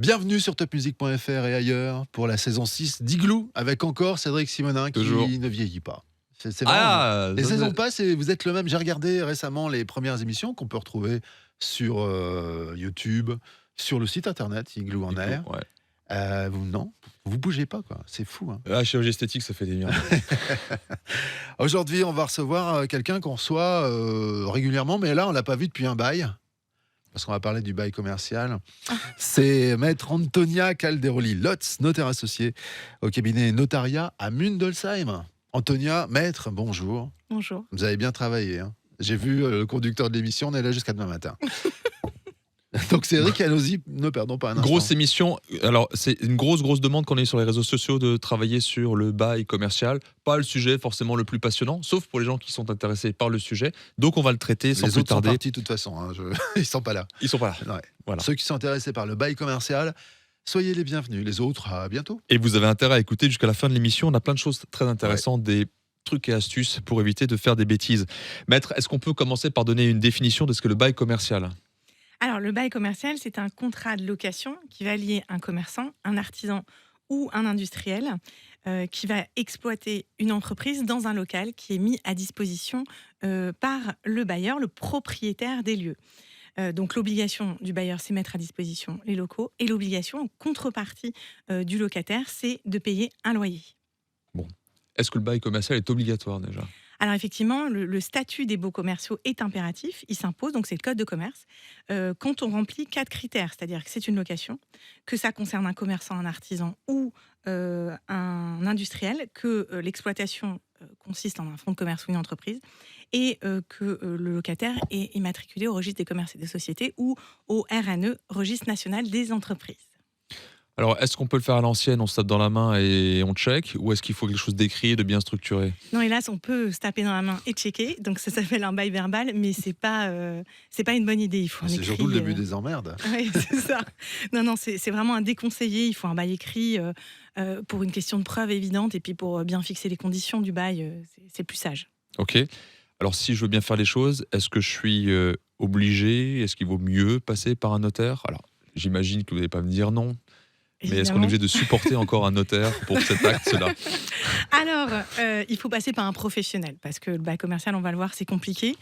Bienvenue sur topmusic.fr et ailleurs pour la saison 6 d'Igloo avec encore Cédric Simonin qui Toujours. ne vieillit pas. C'est marrant. Les saisons passent et vous êtes le même. J'ai regardé récemment les premières émissions qu'on peut retrouver sur YouTube, sur le site internet Igloo en air. Ouais. Vous bougez pas quoi. C'est fou. Hein. La chirurgie esthétique, ça fait des miracles. Aujourd'hui, on va recevoir quelqu'un qu'on reçoit régulièrement, mais là, on l'a pas vu depuis un bail. Parce qu'on va parler du bail commercial. C'est maître Antonia Calderoli-Lotz, notaire associé au cabinet Notariat à Mundolsheim. Antonia, maître, bonjour. Bonjour. Vous avez bien travaillé. Hein. J'ai vu le conducteur de l'émission, on est là jusqu'à demain matin. Donc Cédric, allons-y, ne perdons pas un instant. Grosse émission. Alors, c'est une grosse demande qu'on a eu sur les réseaux sociaux de travailler sur le bail commercial. Pas le sujet forcément le plus passionnant, sauf pour les gens qui sont intéressés par le sujet. Donc, on va le traiter sans Les plus autres sont tarder. partis de toute façon. Hein, ils sont pas là. Ils sont pas là. Ouais. Voilà. Ceux qui sont intéressés par le bail commercial, soyez les bienvenus. Les autres, à bientôt. Et vous avez intérêt à écouter jusqu'à la fin de l'émission. On a plein de choses très intéressantes, des trucs et astuces pour éviter de faire des bêtises. Maître, est-ce qu'on peut commencer par donner une définition de ce que le bail commercial ? Alors, le bail commercial, c'est un contrat de location qui va lier un commerçant, un artisan ou un industriel qui va exploiter une entreprise dans un local qui est mis à disposition par le bailleur, le propriétaire des lieux. Donc, l'obligation du bailleur, c'est mettre à disposition les locaux et l'obligation, en contrepartie du locataire, c'est de payer un loyer. Bon. Est-ce que le bail commercial est obligatoire déjà ? Alors effectivement, le statut des baux commerciaux est impératif, il s'impose, donc c'est le code de commerce, quand on remplit 4 critères, c'est-à-dire que c'est une location, que ça concerne un commerçant, un artisan ou un industriel, que l'exploitation consiste en un fonds de commerce ou une entreprise, et que le locataire est immatriculé au registre des commerces et des sociétés ou au RNE, registre national des entreprises. Alors, est-ce qu'on peut le faire à l'ancienne, on se tape dans la main et on check, ou est-ce qu'il faut quelque chose d'écrit et de bien structuré ? Non, hélas, on peut se taper dans la main et checker, donc ça s'appelle un bail verbal, mais c'est pas une bonne idée. Il faut un C'est écrit, surtout le début des emmerdes. Oui, c'est ça. Non, c'est vraiment un déconseillé. Il faut un bail écrit pour une question de preuve évidente et puis pour bien fixer les conditions du bail, c'est plus sage. Ok. Alors, si je veux bien faire les choses, est-ce que je suis obligé ? Est-ce qu'il vaut mieux passer par un notaire ? Alors, j'imagine que vous n'allez pas me dire non. Mais est-ce qu'on est obligé de supporter encore un notaire pour cet acte-là ? Alors, il faut passer par un professionnel, parce que le bail commercial, on va le voir, c'est compliqué.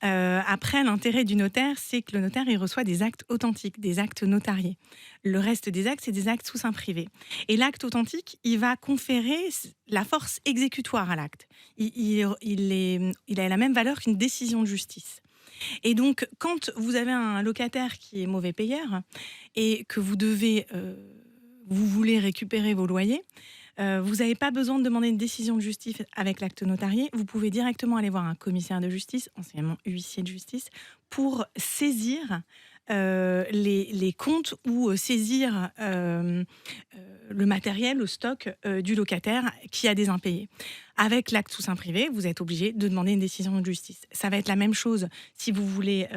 Après, l'intérêt du notaire, c'est que le notaire, il reçoit des actes authentiques, des actes notariés. Le reste des actes, c'est des actes sous seing privé. Et l'acte authentique, il va conférer la force exécutoire à l'acte. Il a la même valeur qu'une décision de justice. Et donc, quand vous avez un locataire qui est mauvais payeur et que vous voulez récupérer vos loyers, vous n'avez pas besoin de demander une décision de justice avec l'acte notarié. Vous pouvez directement aller voir un commissaire de justice, anciennement huissier de justice, pour saisir les comptes ou saisir le matériel, le stock du locataire qui a des impayés. Avec l'acte sous seing privé, vous êtes obligé de demander une décision de justice. Ça va être la même chose si vous voulez,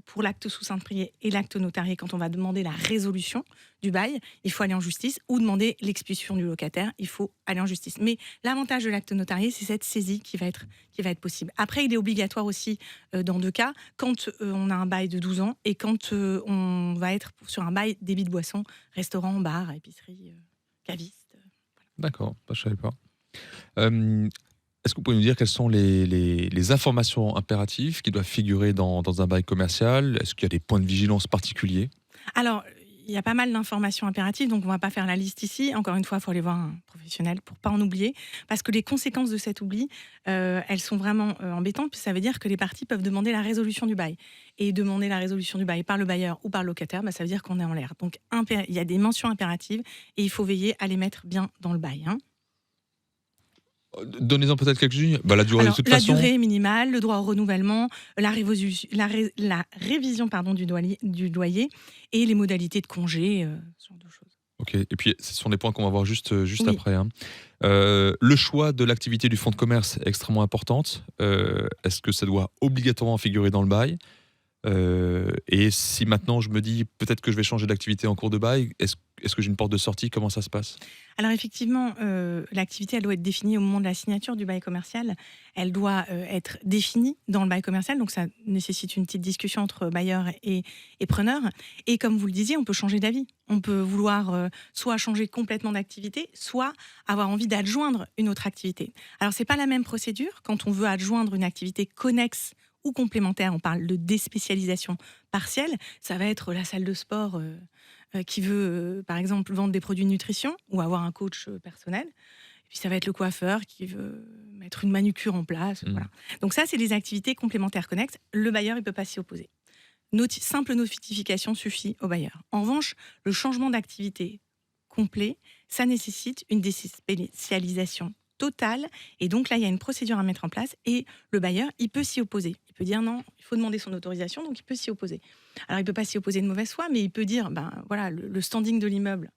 pour l'acte sous seing privé et l'acte notarié, quand on va demander la résolution du bail, il faut aller en justice, ou demander l'expulsion du locataire, il faut aller en justice. Mais l'avantage de l'acte notarié, c'est cette saisie qui va être possible. Après, il est obligatoire aussi dans 2 cas, quand on a un bail de 12 ans et quand on va être sur un bail débit de boissons, restaurant, bar, épicerie, caviste. Voilà. D'accord, je ne savais pas. Est-ce que vous pouvez nous dire quelles sont les informations impératives qui doivent figurer dans un bail commercial ? Est-ce qu'il y a des points de vigilance particuliers ? Alors, il y a pas mal d'informations impératives, donc on ne va pas faire la liste ici. Encore une fois, il faut aller voir un professionnel pour ne pas en oublier, parce que les conséquences de cet oubli, elles sont vraiment embêtantes, puis ça veut dire que les parties peuvent demander la résolution du bail. Et demander la résolution du bail par le bailleur ou par le locataire, ça veut dire qu'on est en l'air. Donc, il y a des mentions impératives et il faut veiller à les mettre bien dans le bail. Donnez-en peut-être quelques-unes. La durée, Alors, de toute la façon. durée minimale, le droit au renouvellement, la révision du loyer et les modalités de congé, ce genre de choses. Ok, et puis ce sont des points qu'on va voir juste Oui. après. Hein. Le choix de l'activité du fonds de commerce est extrêmement importante. Est-ce que ça doit obligatoirement figurer dans le bail ? Et si maintenant je me dis peut-être que je vais changer d'activité en cours de bail, est-ce Est-ce que j'ai une porte de sortie? Comment ça se passe? Alors effectivement, l'activité, elle doit être définie au moment de la signature du bail commercial. Elle doit être définie dans le bail commercial, donc ça nécessite une petite discussion entre bailleur et preneur. Et comme vous le disiez, on peut changer d'avis. On peut vouloir soit changer complètement d'activité, soit avoir envie d'adjoindre une autre activité. Alors c'est pas la même procédure quand on veut adjoindre une activité connexe ou complémentaire. On parle de déspécialisation partielle. Ça va être la salle de sport qui veut, par exemple, vendre des produits de nutrition ou avoir un coach personnel. Et puis ça va être le coiffeur qui veut mettre une manucure en place. Voilà. Donc ça, c'est des activités complémentaires connexes. Le bailleur, il ne peut pas s'y opposer. Simple notification suffit au bailleur. En revanche, le changement d'activité complet, ça nécessite une déspécialisation totale. Et donc là, il y a une procédure à mettre en place et le bailleur, il peut s'y opposer. Il peut dire non, il faut demander son autorisation, donc il peut s'y opposer. Alors, il ne peut pas s'y opposer de mauvaise foi, mais il peut dire, voilà, le standing de l'immeuble,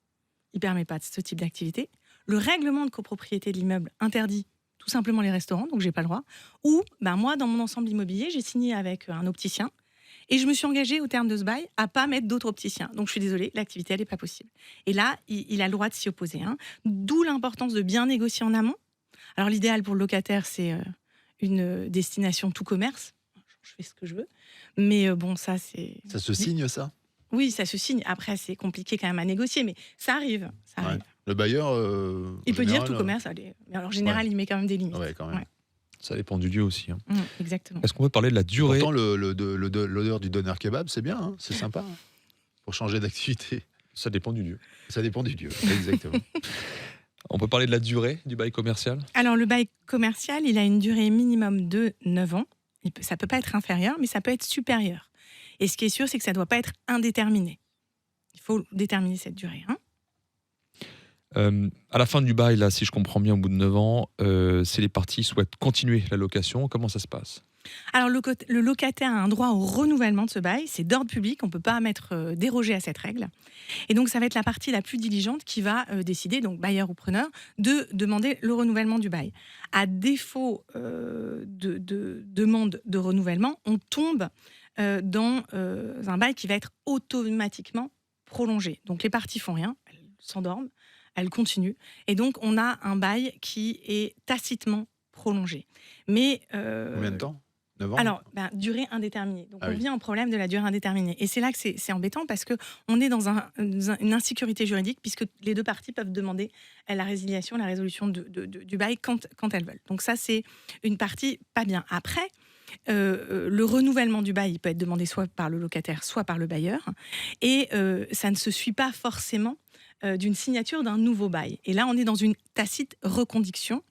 il ne permet pas de ce type d'activité. Le règlement de copropriété de l'immeuble interdit tout simplement les restaurants, donc je n'ai pas le droit. Ou, moi, dans mon ensemble immobilier, j'ai signé avec un opticien et je me suis engagée au terme de ce bail à ne pas mettre d'autres opticiens. Donc, je suis désolée, l'activité, elle n'est pas possible. Et là, il a le droit de s'y opposer. D'où l'importance de bien négocier en amont. Alors, l'idéal pour le locataire, c'est une destination tout commerce. Je fais ce que je veux. Mais bon, ça, c'est... Ça se signe, ça? Oui, ça se signe. Après, c'est compliqué quand même à négocier, mais ça arrive. Ça arrive. Le bailleur... il peut dire tout commerce. Allez. Mais alors, en général, il met quand même des limites. Ouais, quand même. Ouais. Ça dépend du lieu aussi. Exactement. Est-ce qu'on peut parler de la durée? Pourtant, l'odeur du doner kebab, c'est bien, c'est sympa. Pour changer d'activité. Ça dépend du lieu. Ça dépend du lieu, exactement. On peut parler de la durée du bail commercial? Alors, le bail commercial, il a une durée minimum de 9 ans. Ça ne peut pas être inférieur, mais ça peut être supérieur. Et ce qui est sûr, c'est que ça ne doit pas être indéterminé. Il faut déterminer cette durée. À la fin du bail, là, si je comprends bien, au bout de 9 ans, si les parties souhaitent continuer la location, comment ça se passe? Alors, le locataire a un droit au renouvellement de ce bail. C'est d'ordre public, on ne peut pas déroger à cette règle. Et donc, ça va être la partie la plus diligente qui va décider, donc bailleur ou preneur, de demander le renouvellement du bail. À défaut de demande de renouvellement, on tombe dans un bail qui va être automatiquement prolongé. Donc, les parties font rien, elles s'endorment, elles continuent. Et donc, on a un bail qui est tacitement prolongé. Mais combien de temps? 9 ans? Alors, durée indéterminée. Donc, on vient au problème de la durée indéterminée. Et c'est là que c'est embêtant parce qu'on est dans une insécurité juridique puisque les deux parties peuvent demander la résiliation, la résolution du bail quand elles veulent. Donc ça, c'est une partie pas bien. Après, le renouvellement du bail il peut être demandé soit par le locataire, soit par le bailleur. Et ça ne se suit pas forcément d'une signature d'un nouveau bail. Et là, on est dans une tacite reconduction.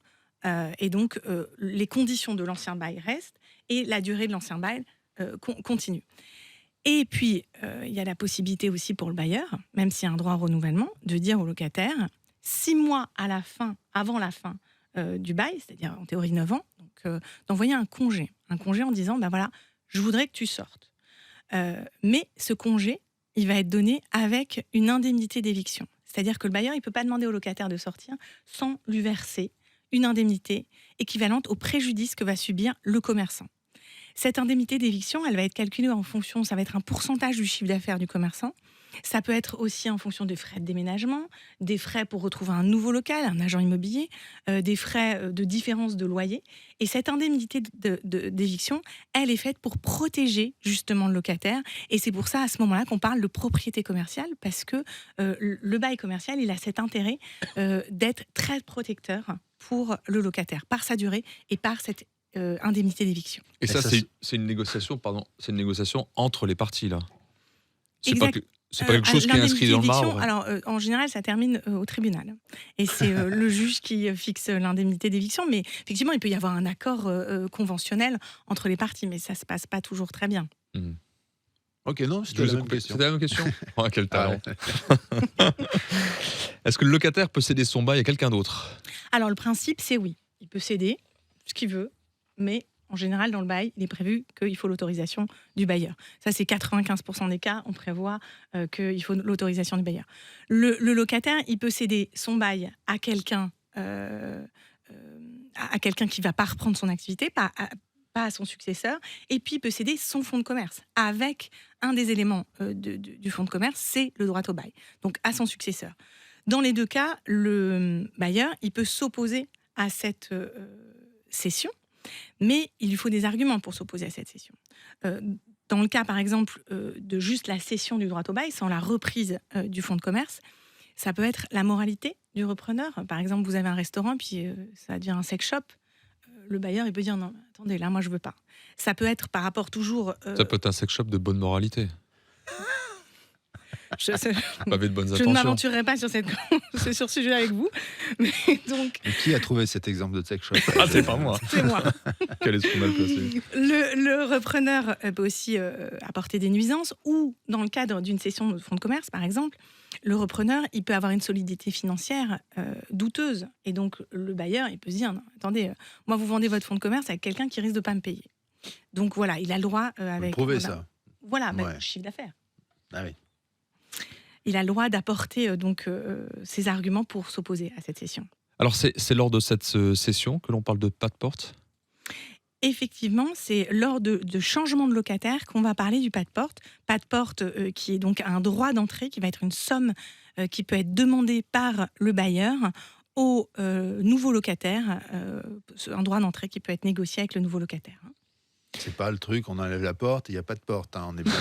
Et donc, les conditions de l'ancien bail restent et la durée de l'ancien bail continue. Et puis, il y a la possibilité aussi pour le bailleur, même s'il y a un droit au renouvellement, de dire au locataire, 6 mois avant la fin du bail, c'est-à-dire en théorie 9 ans, donc, d'envoyer un congé en disant, voilà, je voudrais que tu sortes. Mais ce congé, il va être donné avec une indemnité d'éviction. C'est-à-dire que le bailleur, il ne peut pas demander au locataire de sortir sans lui verser une indemnité équivalente au préjudice que va subir le commerçant. Cette indemnité d'éviction, elle va être calculée en fonction, ça va être un pourcentage du chiffre d'affaires du commerçant. Ça peut être aussi en fonction des frais de déménagement, des frais pour retrouver un nouveau local, un agent immobilier, des frais de différence de loyer. Et cette indemnité d'éviction, elle est faite pour protéger justement le locataire. Et c'est pour ça, à ce moment-là, qu'on parle de propriété commerciale, parce que le bail commercial, il a cet intérêt d'être très protecteur pour le locataire, par sa durée et par cette indemnité d'éviction. Et ça, c'est une négociation, c'est une négociation entre les parties, là. C'est pas quelque chose qui est inscrit dans le marbre. Alors, en général, ça termine au tribunal. Et c'est le juge qui fixe l'indemnité d'éviction. Mais effectivement, il peut y avoir un accord conventionnel entre les parties, mais ça ne se passe pas toujours très bien. Ok, non, c'était la même question. C'était la même question. Oh, quel talent. Est-ce que le locataire peut céder son bail à quelqu'un d'autre? Alors, le principe, c'est oui. Il peut céder ce qu'il veut, mais en général, dans le bail, il est prévu qu'il faut l'autorisation du bailleur. Ça, c'est 95% des cas, on prévoit qu'il faut l'autorisation du bailleur. Le locataire, il peut céder son bail à quelqu'un qui ne va pas reprendre son activité, pas à son successeur, et puis il peut céder son fonds de commerce avec un des éléments du fonds de commerce, c'est le droit au bail, donc à son successeur. Dans les deux cas, le bailleur, il peut s'opposer à cette cession, mais il lui faut des arguments pour s'opposer à cette cession. Dans le cas, par exemple, de juste la cession du droit au bail, sans la reprise du fonds de commerce, ça peut être la moralité du repreneur. Par exemple, vous avez un restaurant, puis ça devient un sex shop. Le bailleur, il peut dire non, attendez, là, moi, je veux pas. Ça peut être par rapport toujours. Ça peut être un sex shop de bonne moralité. Pavé de bonnes Je intentions. ne m'aventurerai pas sur ce sujet avec vous. Mais donc, Qui a trouvé cet exemple de sex shop? Ah, c'est pas moi. c'est moi. Quel esprit mal placé. Le repreneur peut aussi apporter des nuisances, ou dans le cadre d'une cession de fonds de commerce, par exemple, le repreneur, il peut avoir une solidité financière douteuse. Et donc, le bailleur, il peut se dire, non, attendez, moi, vous vendez votre fonds de commerce avec quelqu'un qui risque de ne pas me payer. Donc, voilà, il a le droit avec... Prouver ça. Voilà, Ouais. chiffre d'affaires. Ah oui. Il a le droit d'apporter ses arguments pour s'opposer à cette cession. Alors, c'est lors de cette session que l'on parle de pas de porte. Effectivement, c'est lors de changement de locataire qu'on va parler du pas de porte. Pas de porte qui est donc un droit d'entrée, qui va être une somme qui peut être demandée par le bailleur au nouveau locataire, un droit d'entrée qui peut être négocié avec le nouveau locataire. C'est pas le truc, on enlève la porte, il n'y a pas de porte, hein, on est bien.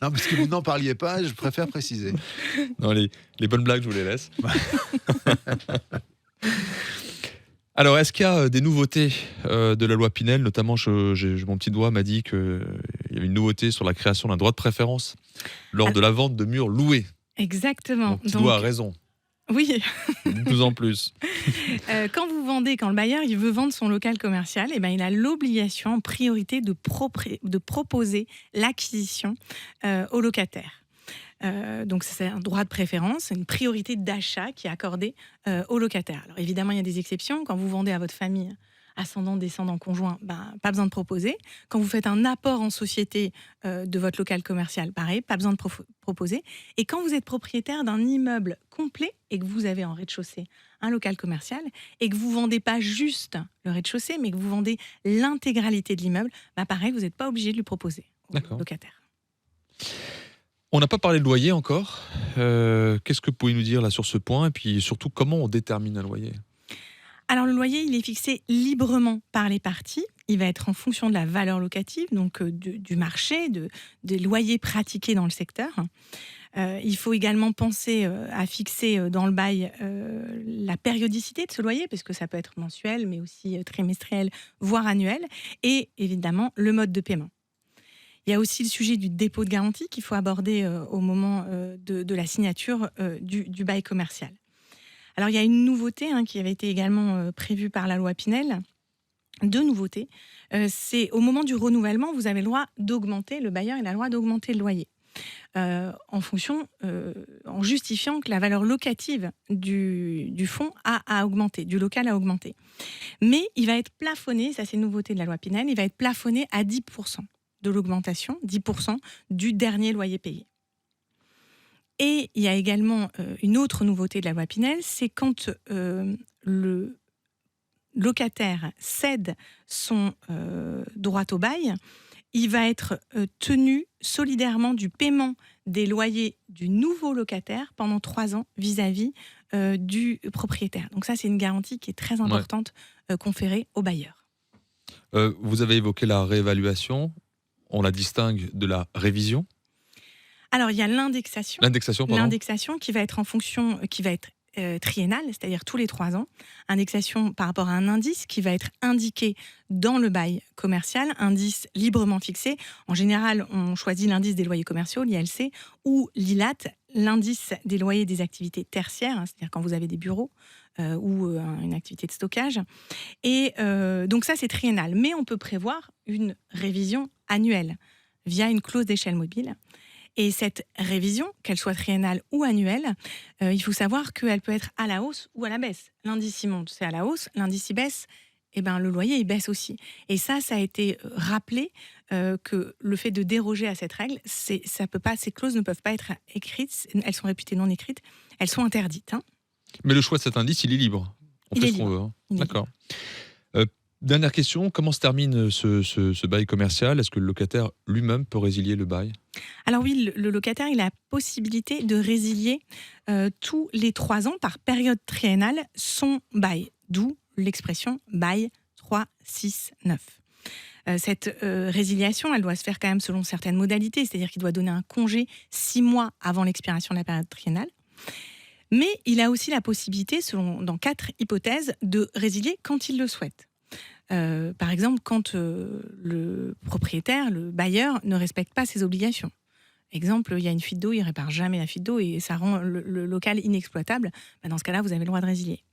Non, parce que vous n'en parliez pas, je préfère préciser. Non, les bonnes blagues, je vous les laisse. Alors, est-ce qu'il y a des nouveautés de la loi Pinel? Notamment, mon petit doigt m'a dit qu'il y avait une nouveauté sur la création d'un droit de préférence lors de la vente de murs loués. Exactement. Mon petit doigt a raison. Oui. De plus en plus. Quand le bailleur, il veut vendre son local commercial, eh ben, il a l'obligation en priorité de proposer l'acquisition au locataire. Donc c'est un droit de préférence, une priorité d'achat qui est accordée au locataire. Alors évidemment, il y a des exceptions. Quand vous vendez à votre famille, ascendant, descendant, conjoint, pas besoin de proposer. Quand vous faites un apport en société de votre local commercial, pareil, pas besoin de proposer. Et quand vous êtes propriétaire d'un immeuble complet et que vous avez en rez-de-chaussée un local commercial et que vous vendez pas juste le rez-de-chaussée, mais que vous vendez l'intégralité de l'immeuble, pareil, vous n'êtes pas obligé de lui proposer au locataire. On n'a pas parlé de loyer encore. Qu'est-ce que vous pouvez nous dire là sur ce point? Et puis surtout, comment on détermine un loyer? Alors le loyer, il est fixé librement par les parties. Il va être en fonction de la valeur locative, donc du marché, des loyers pratiqués dans le secteur. Il faut également penser à fixer dans le bail la périodicité de ce loyer, parce que ça peut être mensuel, mais aussi trimestriel, voire annuel, et évidemment le mode de paiement. Il y a aussi le sujet du dépôt de garantie qu'il faut aborder au moment de la signature du bail commercial. Alors, il y a une nouveauté qui avait été également prévue par la loi Pinel. Deux nouveautés. C'est au moment du renouvellement, vous avez le droit d'augmenter, le bailleur il a le droit d'augmenter le loyer. En justifiant que la valeur locative du fonds a augmenté, du local a augmenté. Mais il va être plafonné, ça c'est une nouveauté de la loi Pinel, il va être plafonné à 10% de l'augmentation, 10% du dernier loyer payé. Et il y a également une autre nouveauté de la loi Pinel, c'est quand le locataire cède son droit au bail, il va être tenu solidairement du paiement des loyers du nouveau locataire pendant 3 ans vis-à-vis du propriétaire. Donc ça, c'est une garantie qui est très importante conférée au bailleur. Vous avez évoqué la réévaluation, on la distingue de la révision? Alors, il y a l'indexation. L'indexation qui va être en fonction, qui va être triennale, c'est-à-dire tous les 3 ans. Indexation par rapport à un indice qui va être indiqué dans le bail commercial, indice librement fixé. En général, on choisit l'indice des loyers commerciaux, l'ILC, ou l'ILAT, l'indice des loyers des activités tertiaires, c'est-à-dire quand vous avez des bureaux ou une activité de stockage. Et donc ça, c'est triennal. Mais on peut prévoir une révision annuelle via une clause d'échelle mobile. Et cette révision, qu'elle soit triennale ou annuelle, il faut savoir qu'elle peut être à la hausse ou à la baisse. L'indice y monte, c'est à la hausse. L'indice y baisse, le loyer il baisse aussi. Et ça a été rappelé que le fait de déroger à cette règle, ces clauses ne peuvent pas être écrites. Elles sont réputées non écrites. Elles sont interdites. Mais le choix de cet indice, il est libre. On fait ce qu'on veut. D'accord. Dernière question, comment se termine ce bail commercial? Est-ce que le locataire lui-même peut résilier le bail? Alors oui, le locataire il a la possibilité de résilier tous les 3 ans par période triennale son bail, d'où l'expression bail 3-6-9. Cette résiliation, elle doit se faire quand même selon certaines modalités, c'est-à-dire qu'il doit donner un congé 6 mois avant l'expiration de la période triennale. Mais il a aussi la possibilité, dans 4 hypothèses, de résilier quand il le souhaite. Par exemple, quand le propriétaire, le bailleur, ne respecte pas ses obligations. Exemple, il y a une fuite d'eau, il ne répare jamais la fuite d'eau et ça rend le local inexploitable. Dans ce cas-là, vous avez le droit de résilier.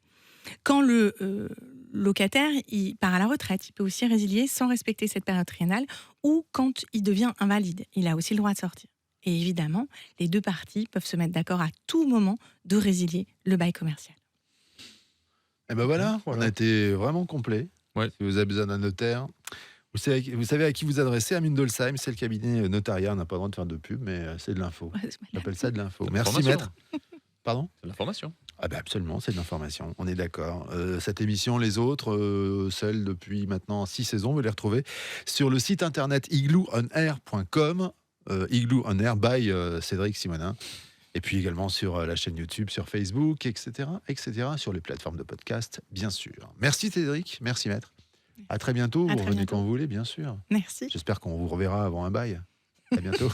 Quand le locataire il part à la retraite, il peut aussi résilier sans respecter cette période triennale, ou quand il devient invalide, il a aussi le droit de sortir. Et évidemment, les 2 parties peuvent se mettre d'accord à tout moment de résilier le bail commercial. Et ben voilà, on a été vraiment complet. Ouais. Si vous avez besoin d'un notaire, vous savez à qui vous adresser, à Mindolsheim, c'est le cabinet notariat. On n'a pas le droit de faire de pub, mais c'est de l'info. On appelle ça de l'info. Merci maître. Pardon ? C'est de l'information. Ah ben absolument, c'est de l'information, on est d'accord. Cette émission, les autres, celles depuis maintenant 6 saisons, vous les retrouvez sur le site internet igloonair.com, Igloo on Air by Cédric Simonin. Et puis également sur la chaîne YouTube, sur Facebook, etc., sur les plateformes de podcast, bien sûr. Merci Cédric, merci maître. À très bientôt, vous revenez quand vous voulez, bien sûr. Merci. J'espère qu'on vous reverra avant un bail. À bientôt.